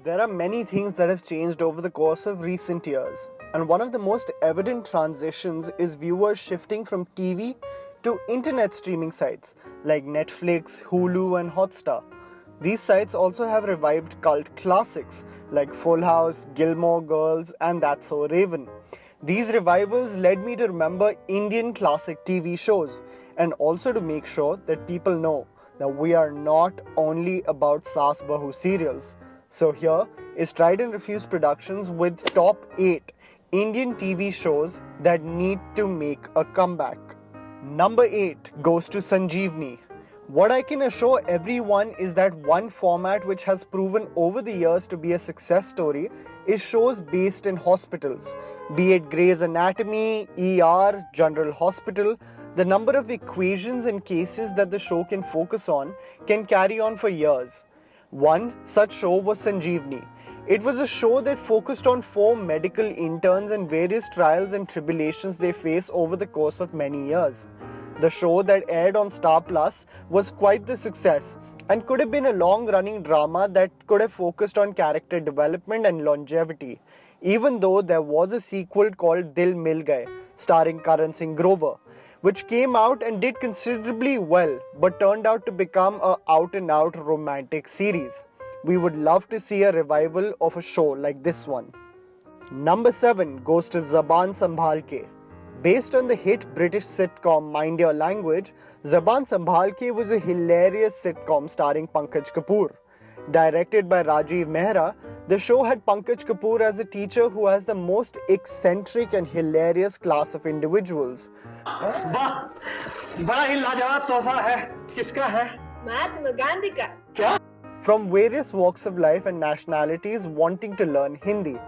There are many things that have changed over the course of recent years, and one of the most evident transitions is viewers shifting from TV to internet streaming sites like Netflix, Hulu, and Hotstar. These sites also have revived cult classics like Full House, Gilmore Girls, and That's So Raven. These revivals led me to remember Indian classic TV shows and also to make sure that people know that we are not only about Saas Bahu serials. So here is Tried&Refused Productions with top 8 Indian TV shows that need to make a comeback. Number 8 goes to Sanjivani. What I can assure everyone is that one format which has proven over the years to be a success story is shows based in hospitals, be it Grey's Anatomy, ER, General Hospital. The number of equations and cases that the show can focus on can carry on for years. One such show was Sanjivani. It was a show that focused on 4 medical interns and various trials and tribulations they face over the course of many years. The show that aired on Star Plus was quite the success and could have been a long-running drama that could have focused on character development and longevity, even though there was a sequel called Dil Mil Gaye, starring Karan Singh Grover, which came out and did considerably well but turned out to become a out-and-out romantic series. We would love to see a revival of a show like this one. Number 7 goes to Zabaan Sambhal Ke. Based on the hit British sitcom Mind Your Language, Zabaan Sambhal Ke was a hilarious sitcom starring Pankaj Kapoor. Directed by Rajiv Mehra, the show had Pankaj Kapoor as a teacher who has the most eccentric and hilarious class of individuals. वाह, बड़ा ही लाजवाब तोहफा है। किसका है? महात्मा गांधी का। क्या? From various walks of life and nationalities wanting to learn Hindi.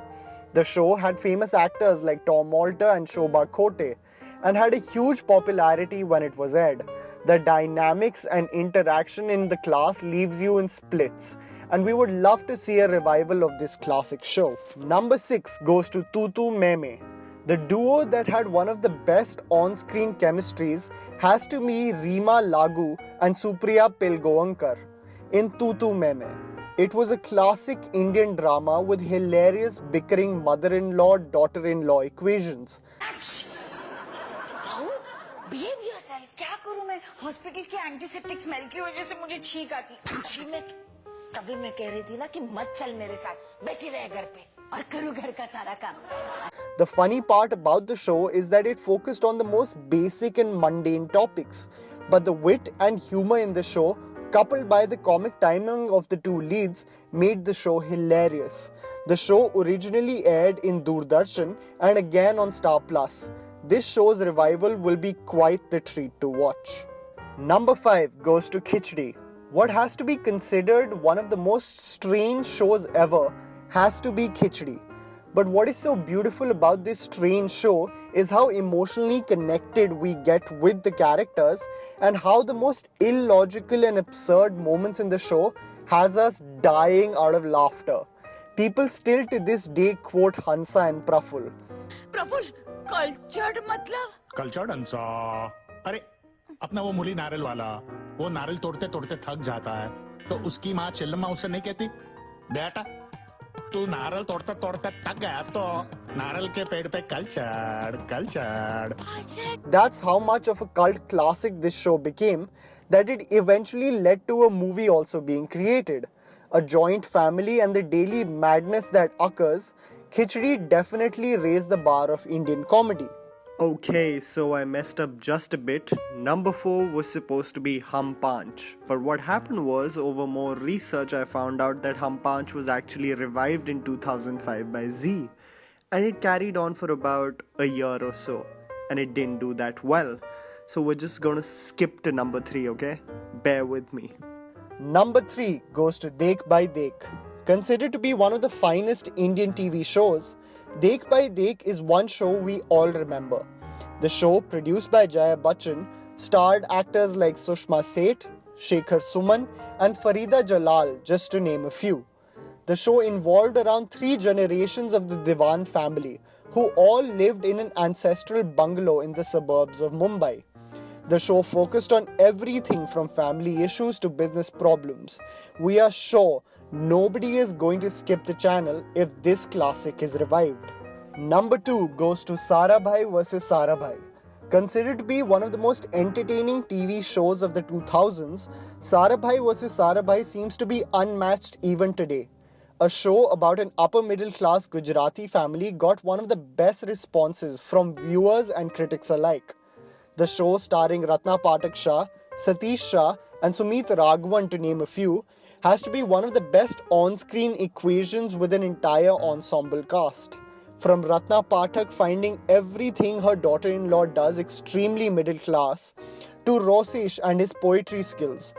The show had famous actors like Tom Alter and Shobha Khote and had a huge popularity when it was aired. The dynamics and interaction in the class leaves you in splits, and we would love to see a revival of this classic show. Number 6 goes to Tu Tu Meme. The duo that had one of the best on-screen chemistries has to be Reema Lagu and Supriya Pilgoankar in Tu Tu Meme. It was a classic Indian drama with hilarious bickering mother-in-law, daughter-in-law equations. Behave yourself. क्या करूँ मैं? Hospital के antiseptic smell की वजह से मुझे छींक आती। तभी मैं कह रही थी ना कि मत चल मेरे साथ, बैठी रहे घर पे और करो घर का सारा काम। The funny part about the show is that it focused on the most basic and mundane topics, but the wit and humor in the show, coupled by the comic timing of the two leads, made the show hilarious. The show originally aired in Doordarshan and again on Star Plus. This show's revival will be quite the treat to watch. Number 5 goes to KHICHDI. What has to be considered one of the most strange shows ever has to be KHICHDI. But what is so beautiful about this strange show is how emotionally connected we get with the characters and how the most illogical and absurd moments in the show has us dying out of laughter. People still to this day quote Hansa and Praful. Praful, cultured मतलब? Cultured Hansa? अरे अपना वो मूली नारियल वाला, वो नारियल तोड़ते तोड़ते थक जाता है तो उसकी माँ चिल्लम्मा उसे नहीं कहती, बेटा तू नारियल तोड़ते तोड़ते थक गया तो नारियल के पेड़ पे कल चढ़। That's how much of a cult classic this show became that it eventually led to a movie also being created. A joint family and the daily madness that occurs, KHICHDI definitely raised the bar of Indian comedy. Okay, so I messed up just a bit. Number 4 was supposed to be Hum Panch. But what happened was, over more research, I found out that Hum Panch was actually revived in 2005 by Z. And it carried on for about a year or so. And it didn't do that well. So we're just gonna skip to number 3, okay? Bear with me. Number 3 goes to Dekh Bhai Dekh. Considered to be one of the finest Indian TV shows, Dekh Bhai Dekh is one show we all remember. The show, produced by Jaya Bachchan, starred actors like Sushma Seth, Shekhar Suman, and Farida Jalal, just to name a few. The show involved around 3 generations of the Diwan family, who all lived in an ancestral bungalow in the suburbs of Mumbai. The show focused on everything from family issues to business problems. We are sure Nobody is going to skip the channel if this classic is revived. Number 2 goes to Sarabhai vs. Sarabhai. Considered to be one of the most entertaining TV shows of the 2000s, Sarabhai vs. Sarabhai seems to be unmatched even today. A show about an upper middle class Gujarati family got one of the best responses from viewers and critics alike. The show, starring Ratna Pathak Shah, Satish Shah and Sumit Raghavan to name a few, has to be one of the best on-screen equations with an entire ensemble cast. From Ratna Pathak finding everything her daughter-in-law does extremely middle class, to Rosish and his poetry skills.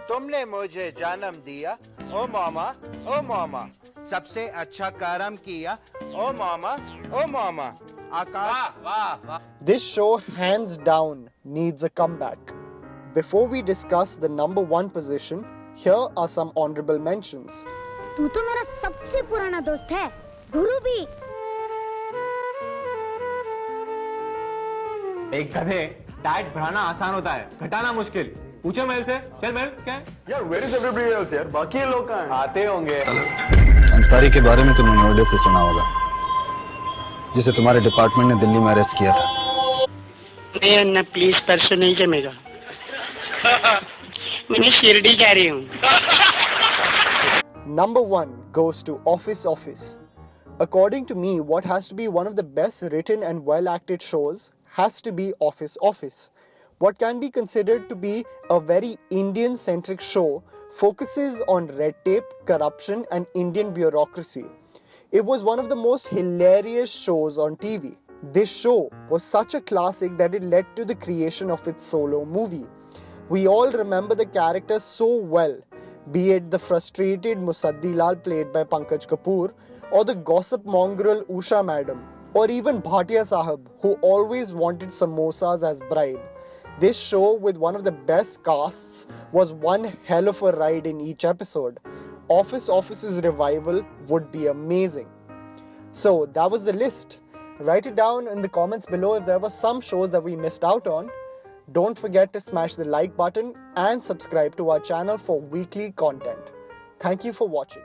तुमने मुझे जन्म दिया, ओ मामा, सबसे अच्छा कर्म किया, ओ मामा, आकाश. This show, hands down, needs a comeback. Before we discuss the number 1 position, here are some honorable mentions. तू तो मेरा सबसे पुराना दोस्त है, गुरु भी. एक गधे डाइट बढ़ाना आसान होता है, घटाना मुश्किल. पूछो मेल से. चल मेल, क्या है? यार वेयर इज एवरीबॉडी एल्स यार, बाकी ये लोग कहां हैं? आते होंगे. अंसारी के बारे में तुमने नोएडा से सुना होगा, जिसे तुम्हारे डिपार्टमेंट ने दिल्ली में अरेस्ट किया था. नहीं अन्ना प्लीज, परसों नहीं जमेगा. मैं शिरडी जा रही हूँ. Number 1 goes to Office. According to me, what has to be one of the best written and well-acted shows has to be Office. What can be considered to be a very Indian-centric show focuses on red tape, corruption and Indian bureaucracy. It was one of the most hilarious shows on TV. This show was such a classic that it led to the creation of its solo movie. We all remember the characters so well, be it the frustrated Musaddi Lal played by Pankaj Kapoor, or the gossip mongrel Usha Madam, or even Bhatia Sahab, who always wanted samosas as bribe. This show, with one of the best casts, was one hell of a ride in each episode. Office's revival would be amazing. So that was the list. Write it down in the comments below if there were some shows that we missed out on. Don't forget to smash the like button and subscribe to our channel for weekly content. Thank you for watching.